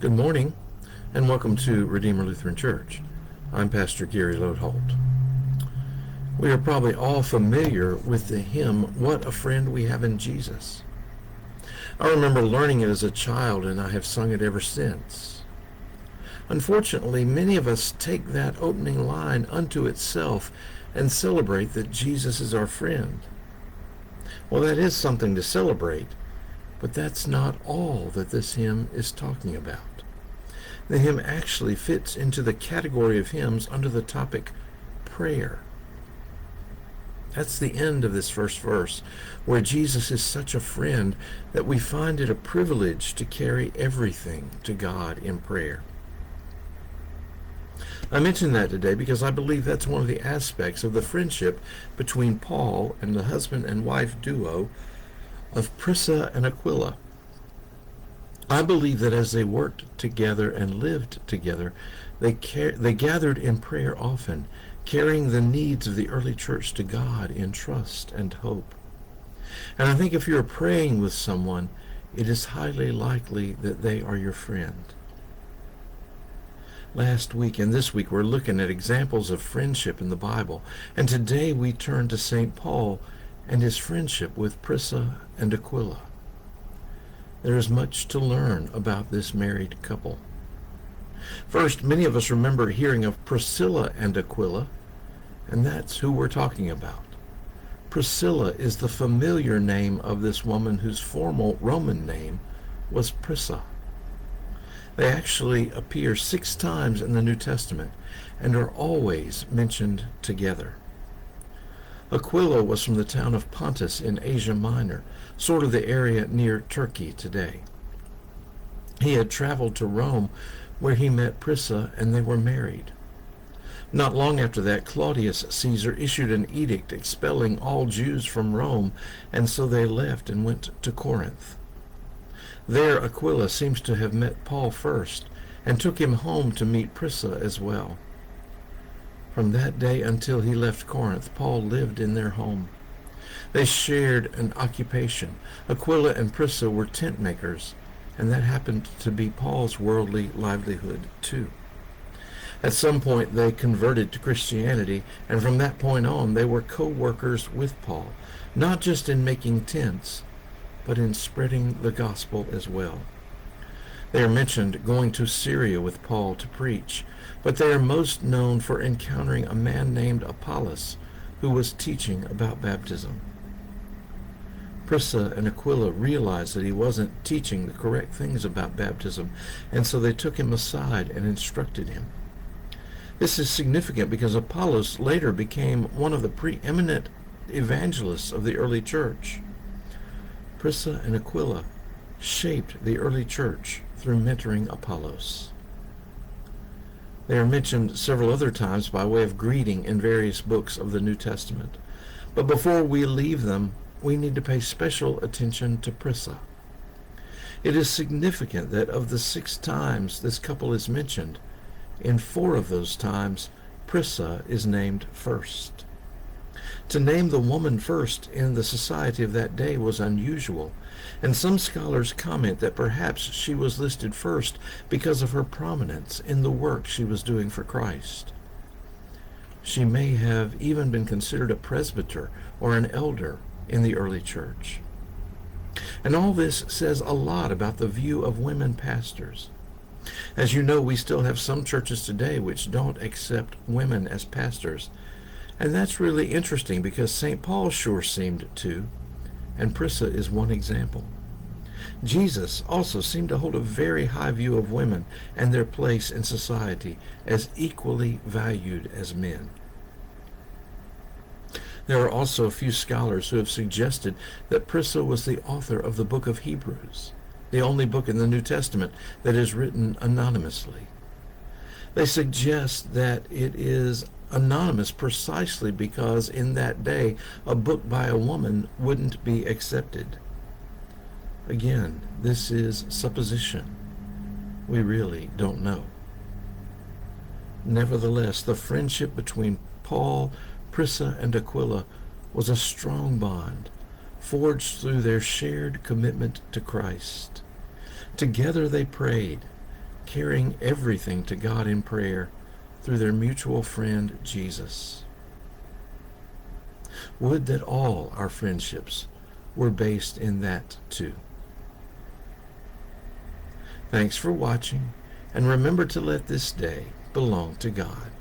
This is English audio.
Good morning, and welcome to Redeemer Lutheran Church. I'm Pastor Gary Lodeholt. We are probably all familiar with the hymn, "What a Friend We Have in Jesus." I remember learning it as a child, and I have sung it ever since. Unfortunately, many of us take that opening line unto itself and celebrate that Jesus is our friend. Well, that is something to celebrate, but that's not all that this hymn is talking about. The hymn actually fits into the category of hymns under the topic prayer. That's the end of this first verse, where Jesus is such a friend that we find it a privilege to carry everything to God in prayer. I mention that today because I believe that's one of the aspects of the friendship between Paul and the husband and wife duo of Prisca and Aquilla. I believe that as they worked together and lived together, they gathered in prayer often, carrying the needs of the early church to God in trust and hope. And I think if you're praying with someone, it is highly likely that they are your friend. Last week and this week we're looking at examples of friendship in the Bible, and today we turn to St. Paul and his friendship with Prisca and Aquilla. There is much to learn about this married couple. First, many of us remember hearing of Priscilla and Aquilla, and that's who we're talking about. Priscilla is the familiar name of this woman whose formal Roman name was Prisca. They actually appear 6 times in the New Testament and are always mentioned together. Aquilla was from the town of Pontus in Asia Minor, sort of the area near Turkey today. He had traveled to Rome, where he met Prisca, and they were married. Not long after that, Claudius Caesar issued an edict expelling all Jews from Rome, and so they left and went to Corinth. There Aquilla seems to have met Paul first, and took him home to meet Prisca as well. From that day until he left Corinth, Paul lived in their home. They shared an occupation. Aquilla and Prisca were tent makers, and that happened to be Paul's worldly livelihood too. At some point they converted to Christianity, and from that point on they were co-workers with Paul, not just in making tents, but in spreading the gospel as well. They are mentioned going to Syria with Paul to preach, but they are most known for encountering a man named Apollos who was teaching about baptism. Prisca and Aquilla realized that he wasn't teaching the correct things about baptism, and so they took him aside and instructed him. This is significant because Apollos later became one of the preeminent evangelists of the early church. Prisca and Aquilla shaped the early church through mentoring Apollos. They are mentioned several other times by way of greeting in various books of the New Testament. But before we leave them, we need to pay special attention to Prisca. It is significant that of the 6 times this couple is mentioned, in 4 of those times, Prisca is named first. To name the woman first in the society of that day was unusual, and some scholars comment that perhaps she was listed first because of her prominence in the work she was doing for Christ. She may have even been considered a presbyter or an elder in the early church. And all this says a lot about the view of women pastors. As you know, we still have some churches today which don't accept women as pastors. And that's really interesting because St. Paul sure seemed to, and Prisca is one example. Jesus also seemed to hold a very high view of women and their place in society as equally valued as men. There are also a few scholars who have suggested that Prisca was the author of the book of Hebrews, the only book in the New Testament that is written anonymously. They suggest that it is anonymous precisely because in that day a book by a woman wouldn't be accepted. Again, this is supposition. We really don't know. Nevertheless, the friendship between Paul, Prisca, and Aquilla was a strong bond, forged through their shared commitment to Christ. Together they prayed, carrying everything to God in prayer through their mutual friend, Jesus. Would that all our friendships were based in that too. Thanks for watching, and remember to let this day belong to God.